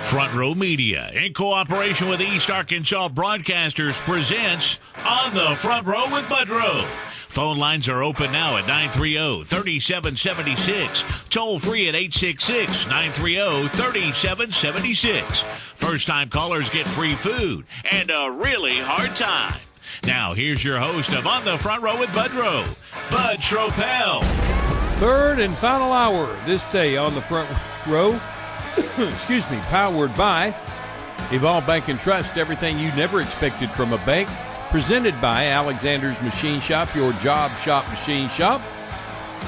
Front Row Media, in cooperation with East Arkansas Broadcasters, presents On the Front Row with Budro. Phone lines are open now at 930-3776. Toll free at 866-930-3776. First-time callers get free food and a really hard time. Now, here's your host of On the Front Row with Budro, Bud Schropel. Third and final hour this day on the Front Row. Excuse me, powered by Evolve Bank and Trust, everything you never expected from a bank. Presented by Alexander's Machine Shop, your job shop machine shop.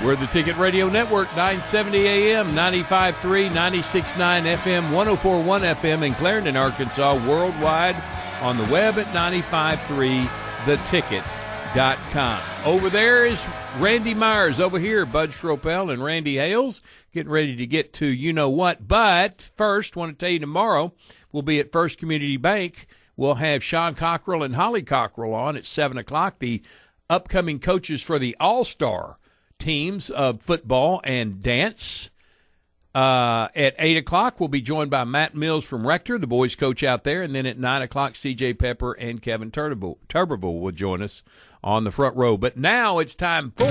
We're the Ticket Radio Network, 970 AM, 95.3, 96.9 FM, 104.1 FM in Clarendon, Arkansas, worldwide on the web at 95.3theticket.com. Over there is Randy Myers. Over here, Bud Schropel and Randy Hales, getting ready to get to you-know-what. But first, want to tell you tomorrow we'll be at First Community Bank. We'll have Sean Cockrell and Holly Cockrell on at 7 o'clock, the upcoming coaches for the all-star teams of football and dance. At 8 o'clock, we'll be joined by Matt Mills from Rector, the boys coach out there. And then at 9 o'clock, C.J. Pepper and Kevin Turbeville will join us on the front row. But now it's time for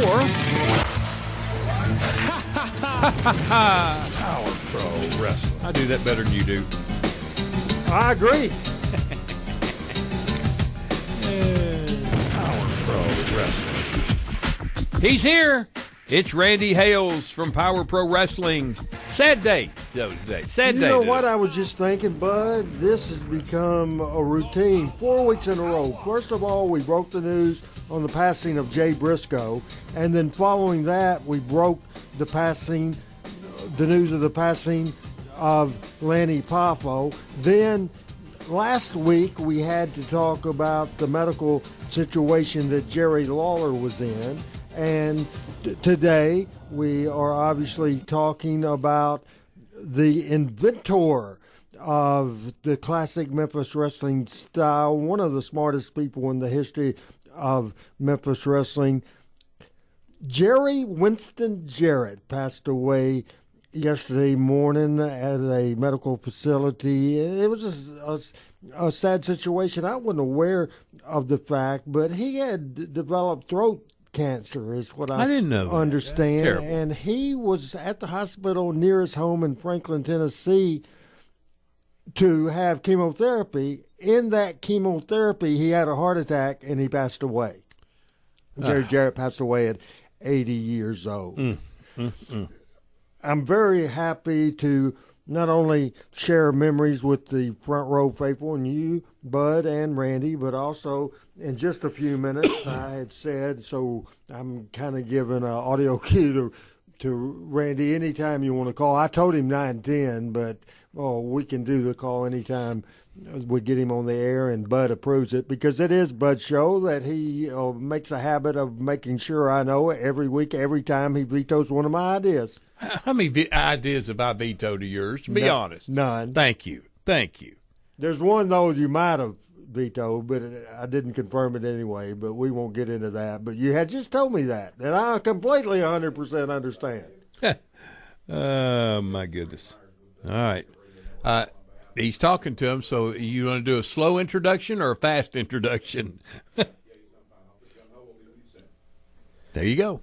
Power Pro Wrestling. I do that better than you do. I agree. Power Pro Wrestling. He's here. It's Randy Hales from Power Pro Wrestling. Sad day today. Sad day. You know what I was just thinking, Bud? This has become a routine. 4 weeks in a row. First of all, we broke the news on the passing of Jay Briscoe, and then following that, we broke the news of the passing of Lanny Poffo. Then last week, we had to talk about the medical situation that Jerry Lawler was in. And today, we are obviously talking about the inventor of the classic Memphis wrestling style, one of the smartest people in the history of Memphis wrestling. Jerry Winston Jarrett passed away yesterday morning at a medical facility. It was a sad situation. I wasn't aware of the fact, but he had developed throat cancer is what I didn't know understand. Terrible. And he was at the hospital near his home in Franklin, Tennessee to have chemotherapy. In that chemotherapy, he had a heart attack and he passed away. Jerry Jarrett passed away at 80 years old. I'm very happy to not only share memories with the front row faithful and you, Bud and Randy, but also in just a few minutes, I had said, so I'm kind of giving an audio cue to Randy anytime you want to call. I told him 9:10, but we can do the call anytime we get him on the air, and Bud approves it because it is Bud's show that he makes a habit of making sure I know every week, every time he vetoes one of my ideas. How many ideas have I vetoed of yours? Be honest. None. Thank you. There's one, though, you might have vetoed, but I didn't confirm it anyway, but we won't get into that. But you had just told me that, and I completely 100% understand. Oh, my goodness. All right. He's talking to him, so you want to do a slow introduction or a fast introduction? There you go.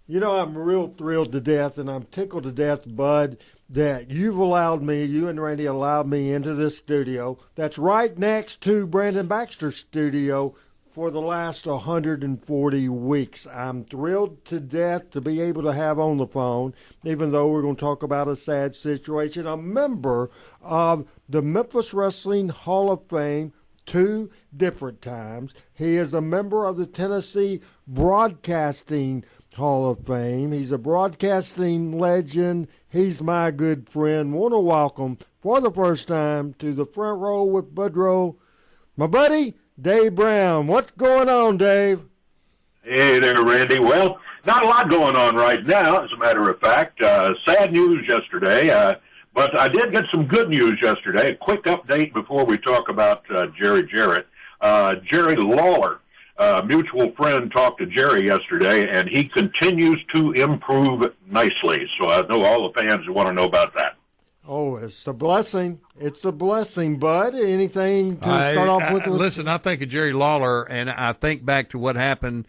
You know, I'm real thrilled to death, and I'm tickled to death, Bud, that you and Randy allowed me into this studio that's right next to Brandon Baxter's studio for the last 140 weeks. I'm thrilled to death to be able to have on the phone, even though we're going to talk about a sad situation, a member of the Memphis Wrestling Hall of Fame 2 different times. He is a member of the Tennessee Broadcasting Hall of Fame. He's a broadcasting legend. He's my good friend. Want to welcome for the first time to the front row with Budro, my buddy, Dave Brown. What's going on, Dave? Hey there, Randy. Well, not a lot going on right now, as a matter of fact. Sad news yesterday, but I did get some good news yesterday. A quick update before we talk about Jerry Jarrett. Jerry Lawler, a mutual friend, talked to Jerry yesterday, and he continues to improve nicely. So I know all the fans want to know about that. Oh, it's a blessing. It's a blessing, Bud. Anything to start off with? Listen, I think of Jerry Lawler, and I think back to what happened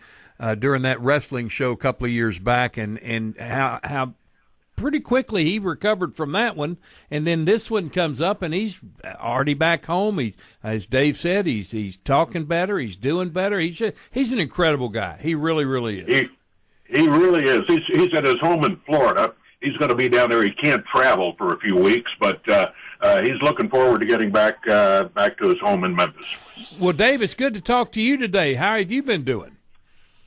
during that wrestling show a couple of years back, and how pretty quickly he recovered from that one. And then this one comes up, and he's already back home. He, as Dave said, he's talking better. He's doing better. He's an incredible guy. He really, really is. He really is. He's at his home in Florida. He's going to be down there. He can't travel for a few weeks, but he's looking forward to getting back to his home in Memphis. Well, Dave, it's good to talk to you today. How have you been doing?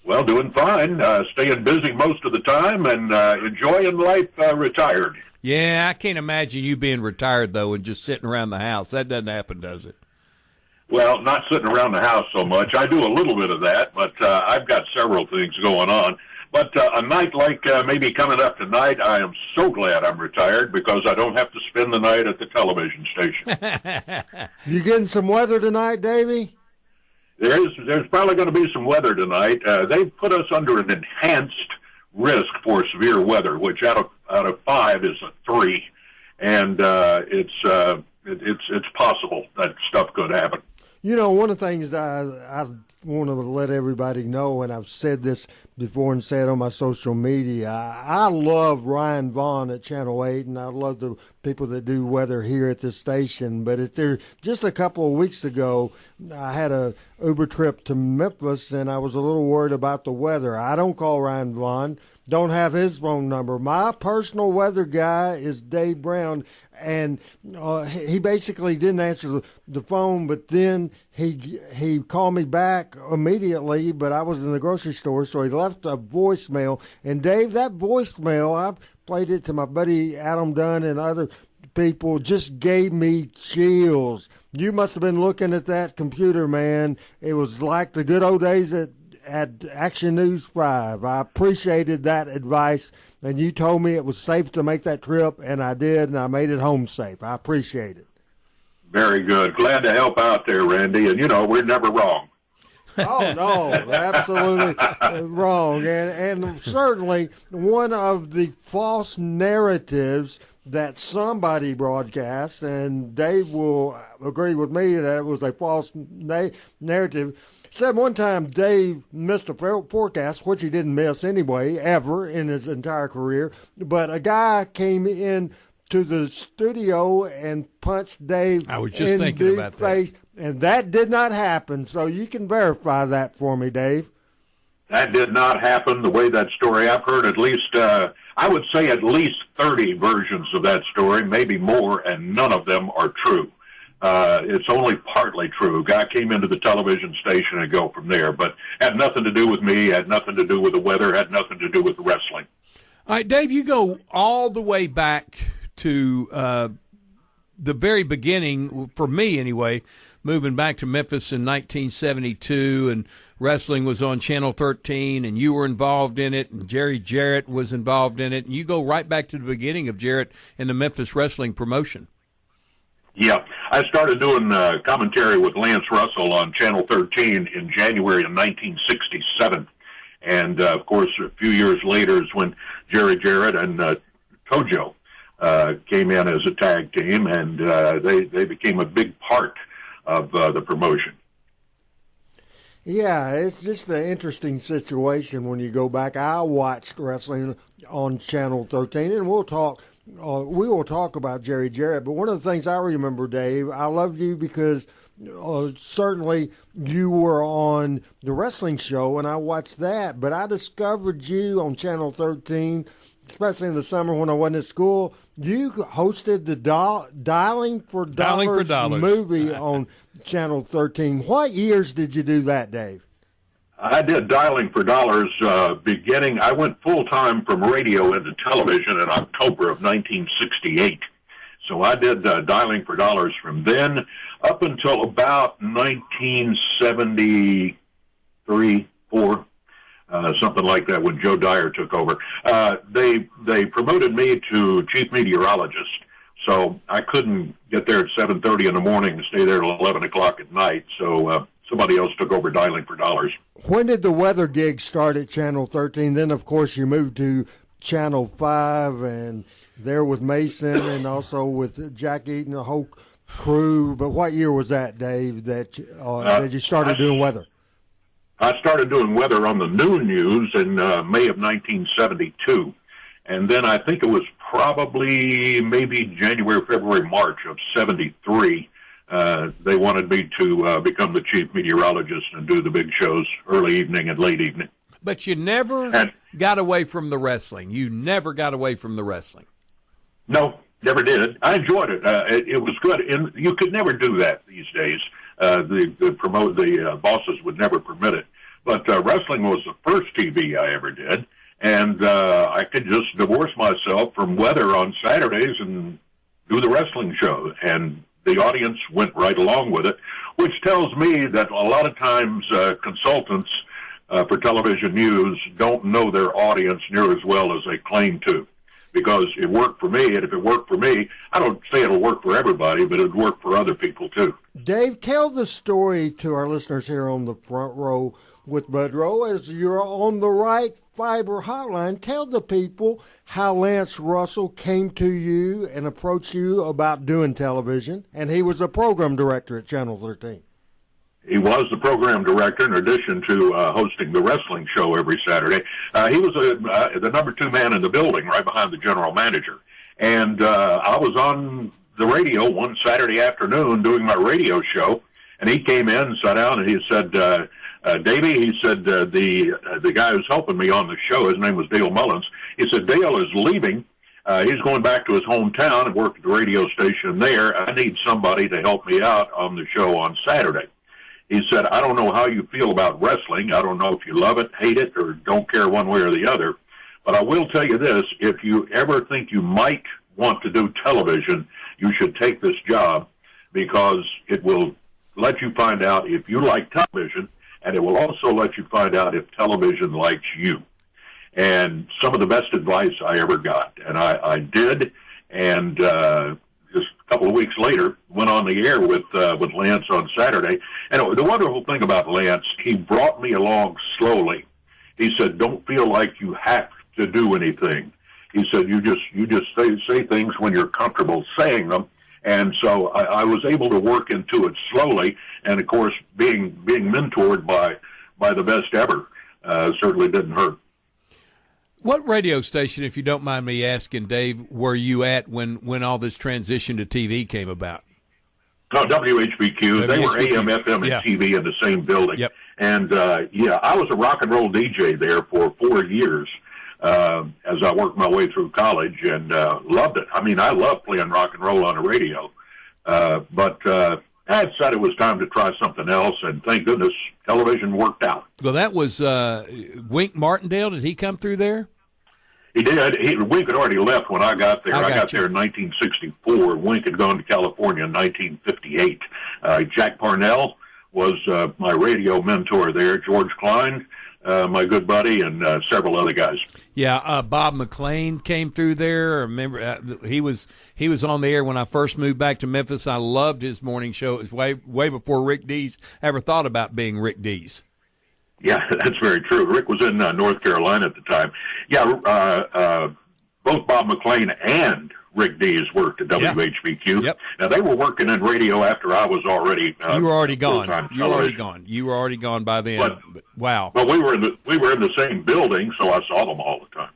Well, doing fine. Staying busy most of the time and enjoying life retired. Yeah, I can't imagine you being retired, though, and just sitting around the house. That doesn't happen, does it? Well, not sitting around the house so much. I do a little bit of that, but I've got several things going on. But a night like maybe coming up tonight, I am so glad I'm retired because I don't have to spend the night at the television station. You getting some weather tonight, Davey? There's probably going to be some weather tonight. They've put us under an enhanced risk for severe weather, which out of 5 is a 3, and it's possible that stuff could happen. You know, one of the things that I want to let everybody know, and I've said this before and said on my social media, I love Ryan Vaughn at Channel 8, and I love the people that do weather here at this station. But just a couple of weeks ago, I had a Uber trip to Memphis, and I was a little worried about the weather. I don't call Ryan Vaughn. Don't have his phone number. My personal weather guy is Dave Brown, and he basically didn't answer the phone, but then he called me back immediately, but I was in the grocery store, so he left a voicemail. And, Dave, that voicemail, I played it to my buddy Adam Dunn and other people, just gave me chills. You must have been looking at that computer, man. It was like the good old days at Action News 5. I appreciated that advice, and you told me it was safe to make that trip, and I did, and I made it home safe. I appreciate it. Very good. Glad to help out there, Randy, and, we're never wrong. Oh, no, absolutely wrong. And certainly one of the false narratives that somebody broadcast, and Dave will agree with me that it was a false narrative. Said one time Dave missed a forecast, which he didn't miss anyway, ever in his entire career. But a guy came in to the studio and punched Dave I was just in thinking the about face, and that did not happen. So you can verify that for me, Dave. That did not happen the way that story. I've heard at least, I would say at least 30 versions of that story, maybe more, and none of them are true. It's only partly true. Guy came into the television station and go from there, but had nothing to do with me, had nothing to do with the weather, had nothing to do with the wrestling. All right, Dave, you go all the way back to the very beginning, for me anyway, moving back to Memphis in 1972, and wrestling was on Channel 13, and you were involved in it, and Jarrett was involved in it, and you go right back to the beginning of Jarrett in the Memphis wrestling promotion. Yeah, I started doing commentary with Lance Russell on Channel 13 in January of 1967. And, of course, a few years later is when Jarrett and Tojo came in as a tag team, and they became a big part of the promotion. Yeah, it's just an interesting situation when you go back. I watched wrestling on Channel 13, and we will talk about Jerry Jarrett. But one of the things I remember, Dave, I loved you because certainly you were on the wrestling show, and I watched that. But I discovered you on Channel 13, especially in the summer when I wasn't at school. You hosted the Dialing for Dollars movie on Channel 13. What years did you do that, Dave? I did Dialing for Dollars beginning. I went full-time from radio into television in October of 1968. So I did Dialing for Dollars from then up until about 1973, 4, something like that, when Joe Dyer took over. They promoted me to chief meteorologist, so I couldn't get there at 7:30 in the morning and stay there till 11 o'clock at night. So somebody else took over Dialing for Dollars. When did the weather gig start at Channel 13? Then, of course, you moved to Channel 5, and there with Mason and also with Jack Eaton, the whole crew. But what year was that, Dave, that you started doing weather? I started doing weather on the noon news in May of 1972. And then I think it was probably maybe January, February, March of 73. They wanted me to become the chief meteorologist and do the big shows early evening and late evening. But you never got away from the wrestling. You never got away from the wrestling. No, never did. I enjoyed it. It was good. And you could never do that these days. The bosses would never permit it. But wrestling was the first TV I ever did. And I could just divorce myself from weather on Saturdays and do the wrestling show. And the audience went right along with it, which tells me that a lot of times consultants for television news don't know their audience near as well as they claim to, because it worked for me, and if it worked for me, I don't say it'll work for everybody, but it'll work for other people too. Dave, tell the story to our listeners here on the Front Row with Budro as you're on the right fiber hotline. Tell the people how Lance Russell came to you and approached you about doing television, and he was a program director at Channel 13. He was the program director in addition to hosting the wrestling show every Saturday. He was the number 2 man in the building right behind the general manager. And I was on the radio one Saturday afternoon doing my radio show, and he came in and sat down and he said, Davey, he said, the guy who's helping me on the show, his name was Dale Mullins, he said, Dale is leaving. He's going back to his hometown and work at the radio station there. I need somebody to help me out on the show on Saturday. He said, I don't know how you feel about wrestling. I don't know if you love it, hate it, or don't care one way or the other. But I will tell you this, if you ever think you might want to do television, you should take this job, because it will let you find out if you like television, and it will also let you find out if television likes you. And some of the best advice I ever got, and I did, and just a couple of weeks later, went on the air with Lance on Saturday. And the wonderful thing about Lance, he brought me along slowly. He said, don't feel like you have to do anything. He said, you just say things when you're comfortable saying them. And so I was able to work into it slowly. And of course, being mentored by the best ever certainly didn't hurt. What radio station, if you don't mind me asking, Dave, were you at when all this transition to TV came about? No, WHBQ. They were AM, FM, and TV in the same building. Yep. And, I was a rock and roll DJ there for 4 years as I worked my way through college, and loved it. I mean, I love playing rock and roll on the radio. But I decided it was time to try something else, and thank goodness television worked out. Well, that was Wink Martindale. Did he come through there? He did. Wink had already left when I got there. I got there in 1964. Wink had gone to California in 1958. Jack Parnell was my radio mentor there. George Klein, my good buddy, and several other guys. Yeah, Bob McLean came through there. I remember he was on the air when I first moved back to Memphis. I loved his morning show. It was way before Rick Dees ever thought about being Rick Dees. Yeah, that's very true. Rick was in North Carolina at the time. Yeah, both Bob McLean and Rick Dees worked at WHBQ. Yep. Now, they were working in radio after I was already you were already gone. You were already gone by then. But wow. But we were in the same building, so I saw them all the time.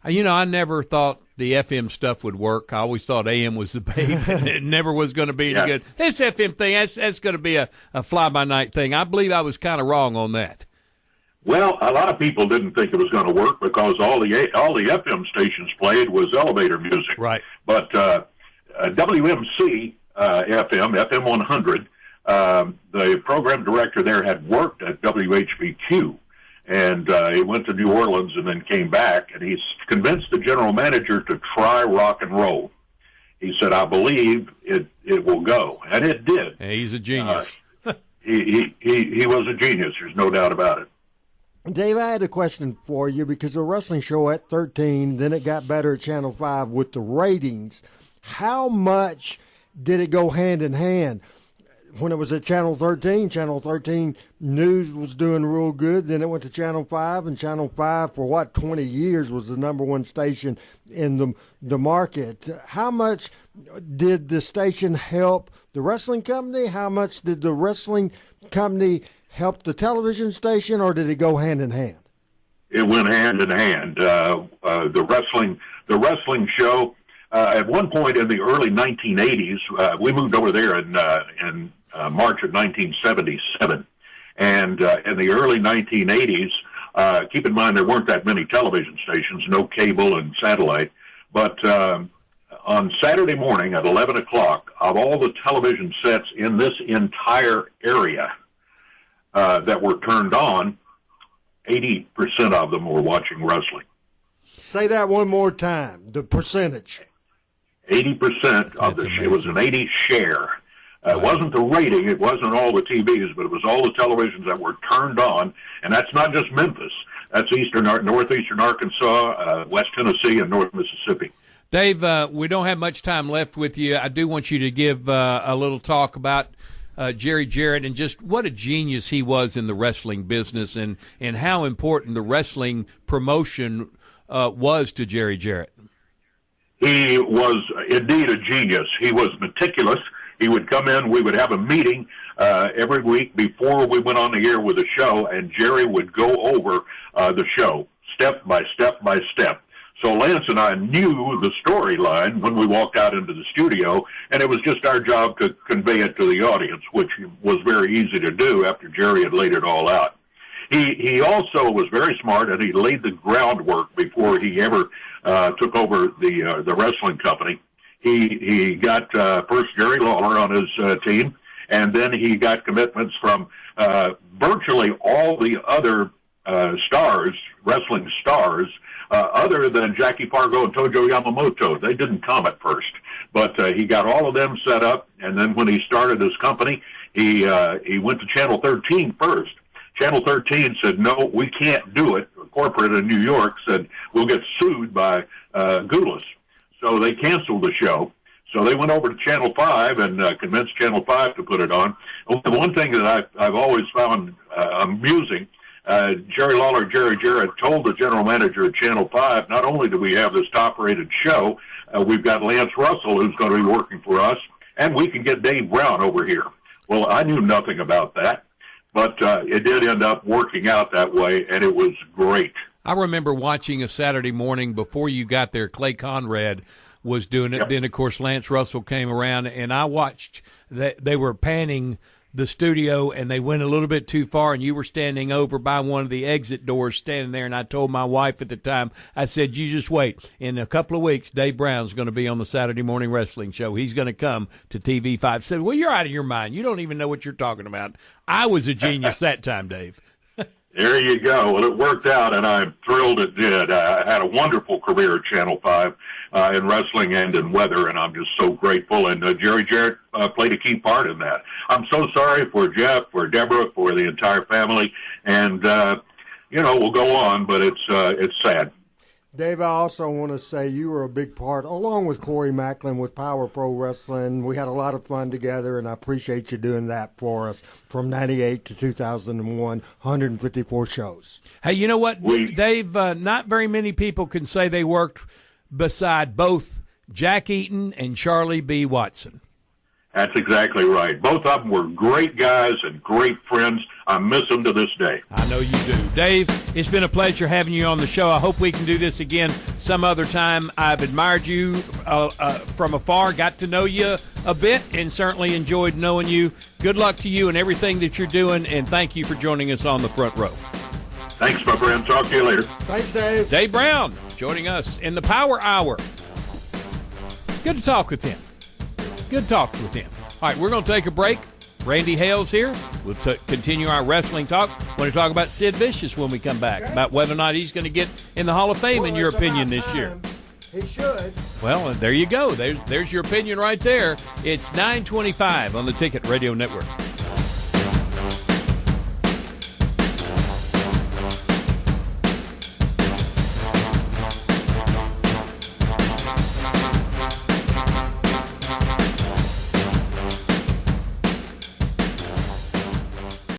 You know, I never thought the FM stuff would work. I always thought AM was the babe, and it never was going to be any good. This FM thing, that's going to be a fly-by-night thing. I believe I was kind of wrong on that. Well, a lot of people didn't think it was going to work because all the FM stations played was elevator music. Right. But WMC FM 100, the program director there had worked at WHBQ, and he went to New Orleans and then came back, and he convinced the general manager to try rock and roll. He said, I believe it will go. And it did. Yeah, he's a genius. He was a genius. There's no doubt about it. Dave, I had a question for you because the wrestling show at 13, then it got better at Channel 5 with the ratings. How much did it go hand in hand? when it was at Channel 13, Channel 13 News was doing real good. Then it went to Channel 5, and Channel 5 for 20 years was the number one station in the market. How much did the station help the wrestling company? How much did the wrestling company help the television station, or did it go hand in hand? It went hand in hand. The wrestling show. At one point in the early 1980s, we moved over there in March of 1977, and in the early 1980s, keep in mind there weren't that many television stations, no cable and satellite, but on Saturday morning at 11 o'clock, of all the television sets in this entire area that were turned on, 80% of them were watching wrestling. Say that one more time, the percentage. 80% of it was an 80 share. It wasn't the rating, it wasn't all the TVs, but it was all the televisions that were turned on, and that's not just Memphis. That's northeastern Arkansas, West Tennessee, and North Mississippi. Dave, we don't have much time left with you. I do want you to give a little talk about Jerry Jarrett and just what a genius he was in the wrestling business, and how important the wrestling promotion was to Jerry Jarrett. He was indeed a genius. He was meticulous. He would come in, we would have a meeting every week before we went on the air with the show, and Jerry would go over the show step by step by step. So Lance and I knew the storyline when we walked out into the studio, and it was just our job to convey it to the audience, which was very easy to do after Jerry had laid it all out. He also was very smart, and he laid the groundwork before he ever took over the wrestling company. He got first Jerry Lawler on his team, and then he got commitments from virtually all the other wrestling stars, other than Jackie Fargo and Tojo Yamamoto. They didn't come at first, but he got all of them set up, and then when he started his company, he went to Channel 13 first. Channel 13 said, no, we can't do it. Corporate in New York said, we'll get sued by Goulas. So they canceled the show. So they went over to Channel 5 and convinced Channel 5 to put it on. One thing that I've always found amusing, Jerry Lawler, Jerry Jarrett told the general manager at Channel 5, not only do we have this top-rated show, we've got Lance Russell who's going to be working for us, and we can get Dave Brown over here. Well, I knew nothing about that. But it did end up working out that way, and it was great. I remember watching a Saturday morning before you got there. Clay Conrad was doing it. Yep. Then, of course, Lance Russell came around, and I watched that they were panning the studio, and they went a little bit too far, and you were standing over by one of the exit doors standing there, and I told my wife at the time, I said, you just wait. In a couple of weeks, Dave Brown's going to be on the Saturday Morning Wrestling Show. He's going to come to TV5. I said, well, you're out of your mind. You don't even know what you're talking about. I was a genius that time, Dave. There you go. Well, it worked out, and I'm thrilled it did. I had a wonderful career at Channel 5 in wrestling and in weather, and I'm just so grateful. And Jerry Jarrett played a key part in that. I'm so sorry for Jeff, for Deborah, for the entire family, and we'll go on, but it's sad. Dave, I also want to say you were a big part, along with Corey Macklin, with Power Pro Wrestling. We had a lot of fun together, and I appreciate you doing that for us from 98 to 2001, 154 shows. Hey, you know what, Dave? Not very many people can say they worked beside both Jack Eaton and Charlie B. Watson. That's exactly right. Both of them were great guys and great friends. I miss them to this day. I know you do. Dave, it's been a pleasure having you on the show. I hope we can do this again some other time. I've admired you from afar, got to know you a bit, and certainly enjoyed knowing you. Good luck to you and everything that you're doing, and thank you for joining us on the Front Row. Thanks, my friend. Talk to you later. Thanks, Dave. Dave Brown joining us in the Power Hour. Good to talk with him. Good talk with him. All right, we're going to take a break. Randy Hales here. We'll continue our wrestling talk. We're going to talk about Sid Vicious when we come back, about whether or not he's going to get in the Hall of Fame, in your opinion, this year. He should. Well, there you go. There's your opinion right there. It's 9:25 on the Ticket Radio Network.